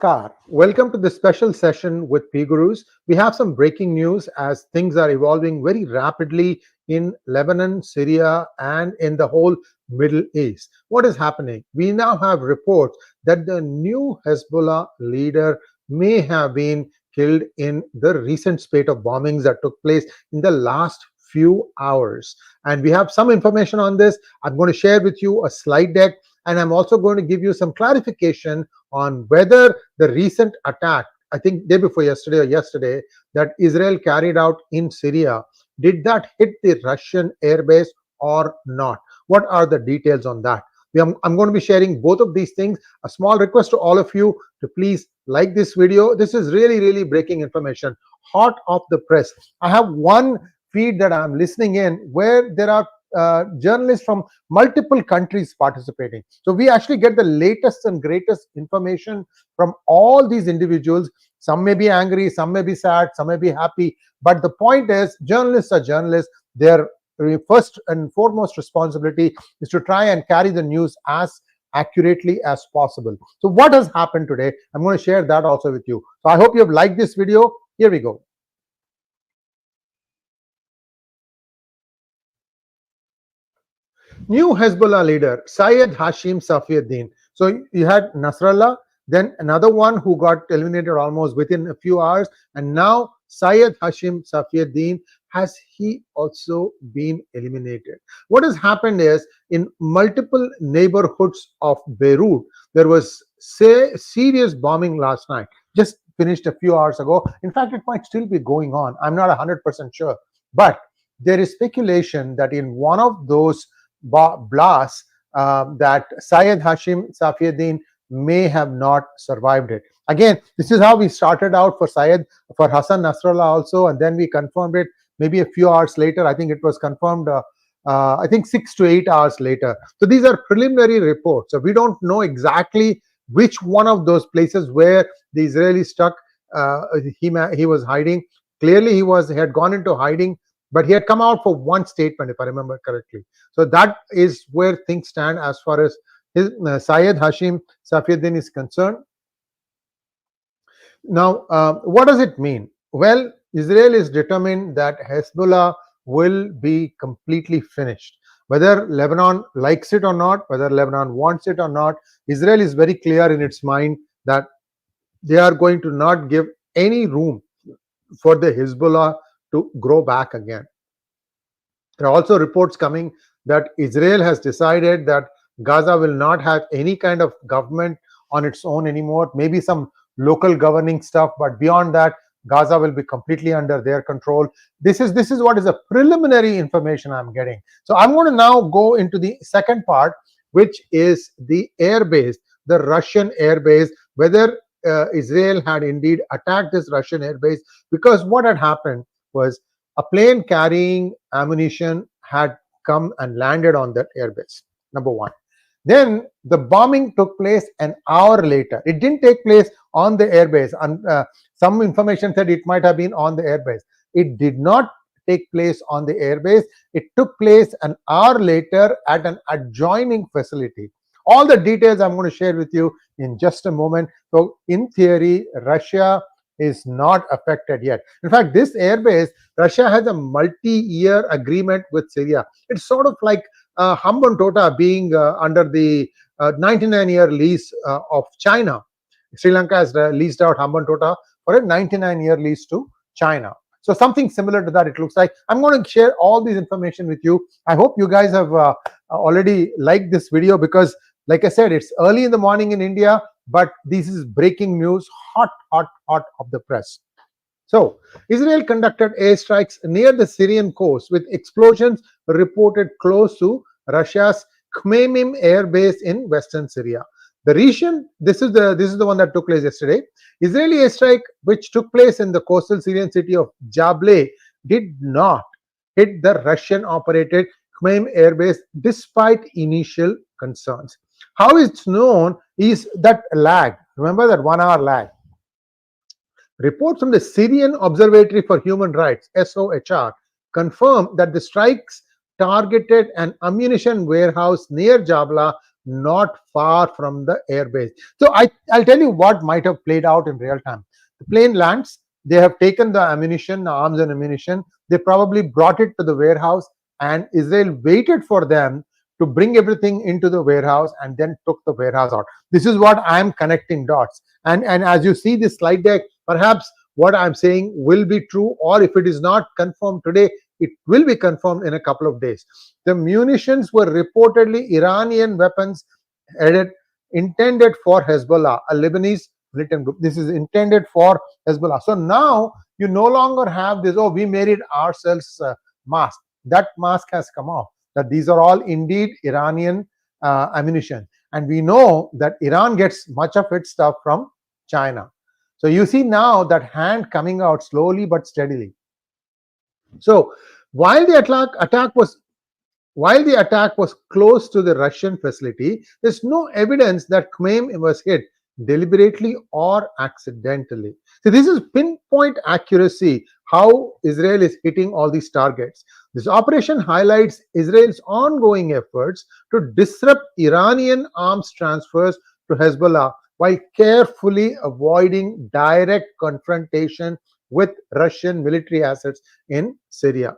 Namaskar. Welcome to this special session with PGurus. We have some breaking news as things are evolving very rapidly in Lebanon, Syria, and in the whole Middle East. What is happening? We now have reports that the new Hezbollah leader may have been killed in the recent spate of bombings that took place in the last few hours. And we have some information on this. I'm going to share with you a slide deck, and I'm also going to give you some clarification on whether the recent attack, I think day before yesterday or yesterday, that Israel carried out in Syria, did that hit the Russian airbase or not? What are the details on that? I'm going to be sharing both of these things. A small request to all of you to please like this video. This is really breaking information, hot off the press. I have one feed that I'm listening in where there are journalists from multiple countries participating. So we actually get the latest and greatest information from all these individuals. Some may be angry, some may be sad, some may be happy. But the point is, journalists are journalists. Their first and foremost responsibility is to try and carry the news as accurately as possible. So what has happened today? I'm going to share that also with you. So I hope you have liked this video. Here we go. New Hezbollah leader, Sayyed H Safiedine. So you had Nasrallah, then another one who got eliminated almost within a few hours, and now Sayyed H Safiedine. Has he also been eliminated? What has happened is, in multiple neighborhoods of Beirut, there was serious bombing last night. Just finished a few hours ago. In fact, it might still be going on. I'm not 100% sure. But there is speculation that in one of those blasts, that Sayyed H Safiedine may have not survived it. Again, this is how we started out for Hassan Nasrallah also, and then we confirmed it maybe a few hours later. I think it was confirmed, I think 6 to 8 hours later. So these are preliminary reports. So we don't know exactly which one of those places where the Israelis stuck he was hiding. Clearly, he had gone into hiding, but he had come out for one statement, if I remember correctly. So that is where things stand as far as Sayyed H Safiedine is concerned. Now, what does it mean? Well, Israel is determined that Hezbollah will be completely finished. Whether Lebanon likes it or not, whether Lebanon wants it or not, Israel is very clear in its mind that they are going to not give any room for the Hezbollah to grow back again. There are also reports coming that Israel has decided that Gaza will not have any kind of government on its own anymore, maybe some local governing stuff, but beyond that, Gaza will be completely under their control. This is what is a preliminary information I'm getting. So I'm going to now go into the second part, which is the airbase, the Russian airbase, whether Israel had indeed attacked this Russian airbase, because what had happened was a plane carrying ammunition had come and landed on that airbase, number one. Then the bombing took place an hour later. It didn't take place on the airbase. And some information said it might have been on the airbase. It did not take place on the airbase. It took place an hour later at an adjoining facility. All the details I'm going to share with you in just a moment. So in theory, Russia is not affected yet. In fact, this airbase, Russia has a multi-year agreement with Syria. It's sort of like 𝗏𝗏𝗏 being under the 99-year lease of China. Sri Lanka has leased out 𝗏𝗏𝗏 for a 99-year lease to China. So something similar to that, it looks like. I'm going to share all this information with you. I hope you guys have already liked this video, because, like I said, it's early in the morning in India, but this is breaking news, hot of the press. So Israel conducted airstrikes near the Syrian coast, with explosions reported close to Russia's Khmeimim air base in western Syria. The region, this is the one that took place yesterday. Israeli airstrike, which took place in the coastal Syrian city of 𝗤𝙑, did not hit the Russian-operated Khmeimim air base despite initial concerns. How it's known is that lag. Remember that 1 hour lag. Reports from the Syrian Observatory for Human Rights, SOHR, confirm that the strikes targeted an ammunition warehouse near 𝗤𝙑 not far from the airbase. So I'll tell you what might have played out in real time. The plane lands, they have taken the ammunition, arms and ammunition, they probably brought it to the warehouse, and Israel waited for them to bring everything into the warehouse and then took the warehouse out. This is what I am connecting dots. And as you see this slide deck, perhaps what I'm saying will be true, or if it is not confirmed today, it will be confirmed in a couple of days. The munitions were reportedly Iranian weapons intended for Hezbollah, a Lebanese militant group. This is intended for Hezbollah. So now you no longer have this, oh, we made it ourselves mask. That mask has come off, that these are all indeed Iranian ammunition. And we know that Iran gets much of its stuff from China. So you see now that hand coming out slowly but steadily. So while the attack was close to the Russian facility, there's no evidence that 𝗏𝗏 was hit deliberately or accidentally. So this is pinpoint accuracy, how Israel is hitting all these targets. This operation highlights Israel's ongoing efforts to disrupt Iranian arms transfers to Hezbollah while carefully avoiding direct confrontation with Russian military assets in Syria.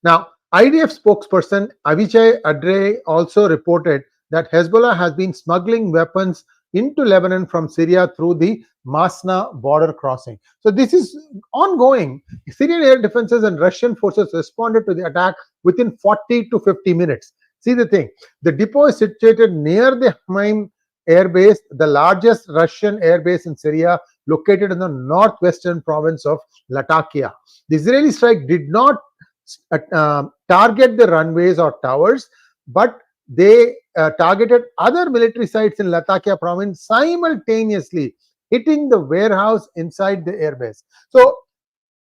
Now, IDF spokesperson 𝗤𝙧𝙤𝙪 also reported that Hezbollah has been smuggling weapons into Lebanon from Syria through the Masna border crossing. So this is ongoing. Syrian air defenses and Russian forces responded to the attack within 40 to 50 minutes. See the thing, the depot is situated near the 𝗏𝗏 airbase, the largest Russian airbase in Syria, located in the northwestern province of Latakia. The Israeli strike did not target the runways or towers, but they targeted other military sites in Latakia province simultaneously, hitting the warehouse inside the airbase. So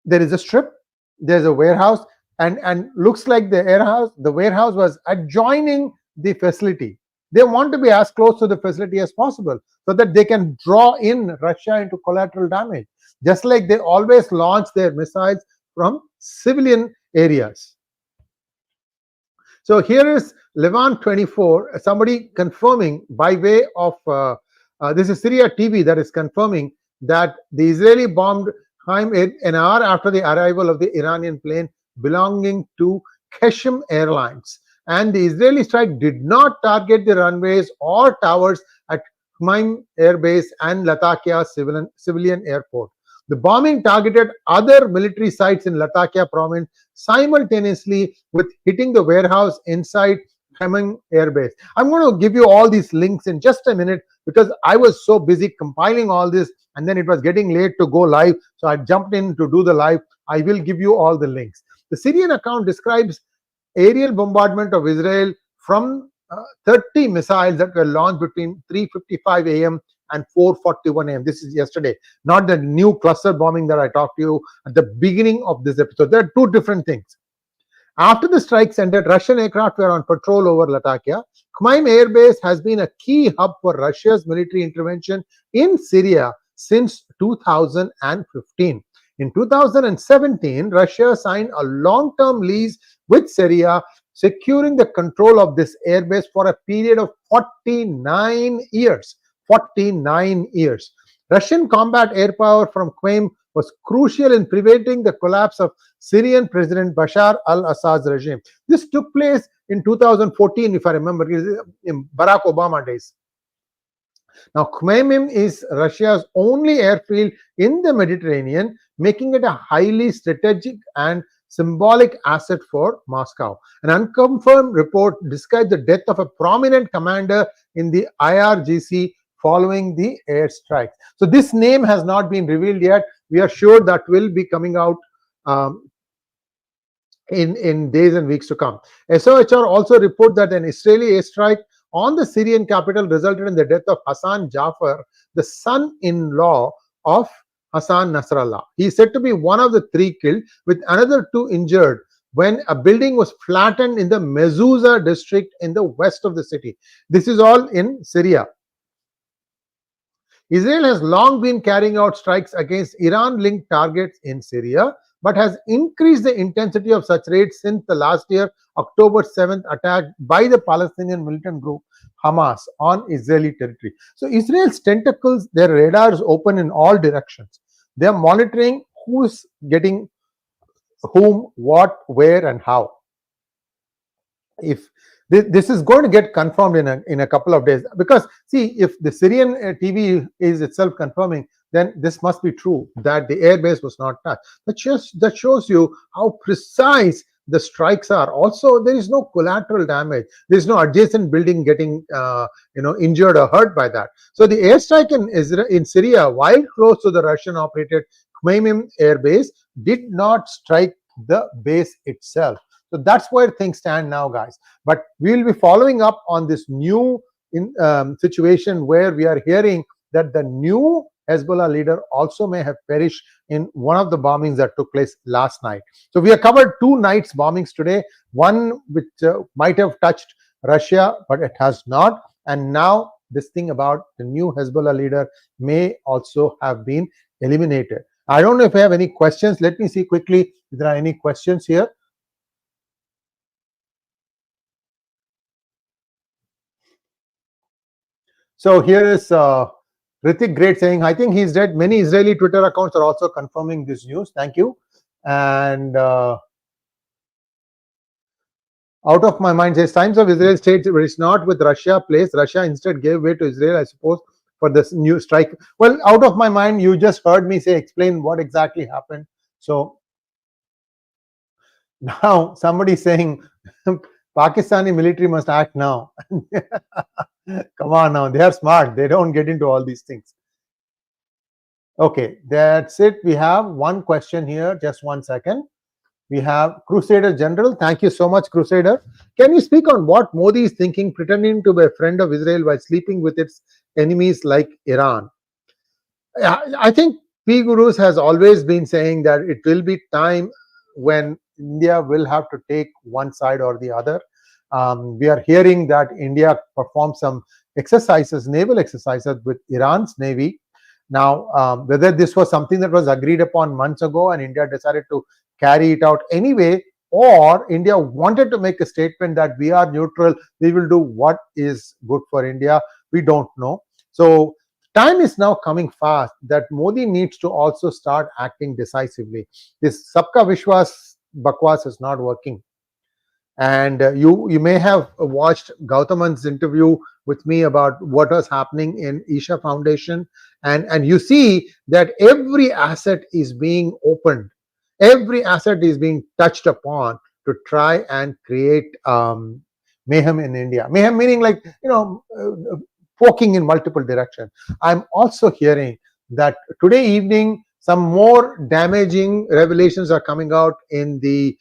there is a strip, there's a warehouse, and looks like the warehouse was adjoining the facility. They want to be as close to the facility as possible so that they can draw in Russia into collateral damage, just like they always launch their missiles from civilian areas. So here is Levant 24, somebody confirming by way of this is Syria TV that is confirming that the Israeli bombed 𝗏𝗏 an hour after the arrival of the Iranian plane belonging to Hashem Airlines, and the Israeli strike did not target the runways or towers at 𝗏𝗏 Air Base and Latakia civilian airport. The bombing targeted other military sites in Latakia province simultaneously with hitting the warehouse inside 𝗏𝗏 Air Base. I'm going to give you all these links in just a minute because I was so busy compiling all this and then it was getting late to go live, so I jumped in to do the live. I will give you all the links. The Syrian account describes aerial bombardment of Israel from 30 missiles that were launched between 3:55 a.m. and 4:41 a.m. This is yesterday, not the new cluster bombing that I talked to you at the beginning of this episode. There are two different things. After the strikes ended, Russian aircraft were on patrol over Latakia. 𝗏𝗏 Air Base has been a key hub for Russia's military intervention in Syria since 2015. In 2017, Russia signed a long-term lease with Syria, securing the control of this airbase for a period of 49 years. 49 years. Russian combat air power from 𝗏𝗏 was crucial in preventing the collapse of Syrian President Bashar al-Assad's regime. This took place in 2014, if I remember, in Barack Obama days. Now, 𝗏𝗏 is Russia's only airfield in the Mediterranean, making it a highly strategic and symbolic asset for Moscow. An unconfirmed report described the death of a prominent commander in the IRGC following the airstrike. So this name has not been revealed yet. We are sure that will be coming out in days and weeks to come. SOHR also report that an Israeli airstrike on the Syrian capital resulted in the death of Hassan Jafar, the son-in-law of Hassan Nasrallah. He is said to be one of the three killed, with another two injured when a building was flattened in the Mezouza district in the west of the city. This is all in Syria. Israel has long been carrying out strikes against Iran-linked targets in Syria. but has increased the intensity of such raids since the last year October 7th attack by the Palestinian militant group Hamas on Israeli territory. So Israel's tentacles, their radars open in all directions. They are monitoring who's getting whom, what, where, and how. If this is going to get confirmed in a couple of days, because see, if the Syrian TV is itself confirming, then this must be true that the airbase was not touched. That shows you how precise the strikes are. Also, there is no collateral damage. There is no adjacent building getting injured or hurt by that. So the airstrike in Syria, while close to the Russian-operated Khmeimim airbase, did not strike the base itself. So that's where things stand now, guys. But we will be following up on this new situation where we are hearing that the new Hezbollah leader also may have perished in one of the bombings that took place last night. So we have covered 2 nights bombings today, one which might have touched Russia, but it has not. And now this thing about the new Hezbollah leader may also have been eliminated. I don't know if I have any questions. Let me see quickly if there are any questions here. So here is 𝗤𝙧𝙤𝘀𝘐 Great saying, I think he's dead. Many Israeli Twitter accounts are also confirming this news. Thank you. And out of my mind says, Times of Israel states it is not with Russia placed. Russia instead gave way to Israel, I suppose, for this new strike. Well, out of my mind, you just heard me say, explain what exactly happened. So now somebody saying Pakistani military must act now. Come on now, they are smart. They don't get into all these things. Okay, that's it. We have one question here. Just 1 second. We have Crusader General. Thank you so much, Crusader. Can you speak on what Modi is thinking, pretending to be a friend of Israel while sleeping with its enemies like Iran? I think PGurus has always been saying that it will be time when India will have to take one side or the other. We are hearing that India performed some exercises, naval exercises with Iran's navy. Now, whether this was something that was agreed upon months ago and India decided to carry it out anyway, or India wanted to make a statement that we are neutral, we will do what is good for India, we don't know. So time is now coming fast that Modi needs to also start acting decisively. This Sabka Vishwas bakwas is not working. And you may have watched Gauthaman's interview with me about what was happening in Isha Foundation, and you see that every asset is being opened, every asset is being touched upon to try and create mayhem in India. Mayhem meaning like poking in multiple directions. I'm also hearing that today evening some more damaging revelations are coming out in the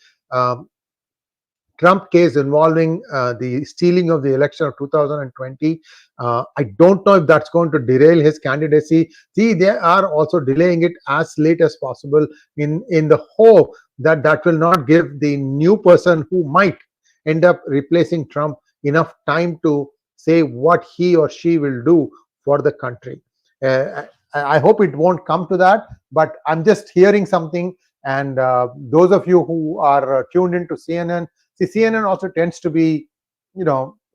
Trump case involving the stealing of the election of 2020. I don't know if that's going to derail his candidacy. See, they are also delaying it as late as possible in the hope that that will not give the new person who might end up replacing Trump enough time to say what he or she will do for the country. I hope it won't come to that, but I'm just hearing something. And those of you who are tuned into CNN, see, CNN also tends to be,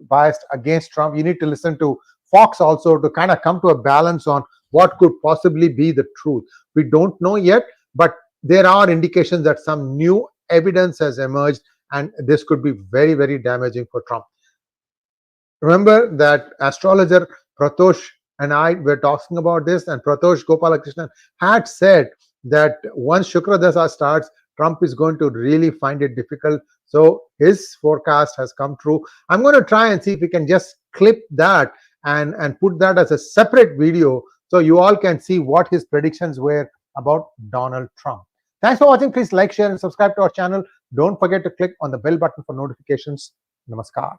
biased against Trump. You need to listen to Fox also to kind of come to a balance on what could possibly be the truth. We don't know yet, but there are indications that some new evidence has emerged, and this could be very, very damaging for Trump. Remember that astrologer Pratosh and I were talking about this, and Pratosh Gopalakrishnan had said that once Shukra Dasa starts, Trump is going to really find it difficult. So his forecast has come true. I'm going to try and see if we can just clip that and put that as a separate video so you all can see what his predictions were about Donald Trump. Thanks for watching. Please like, share, and subscribe to our channel. Don't forget to click on the bell button for notifications. Namaskar.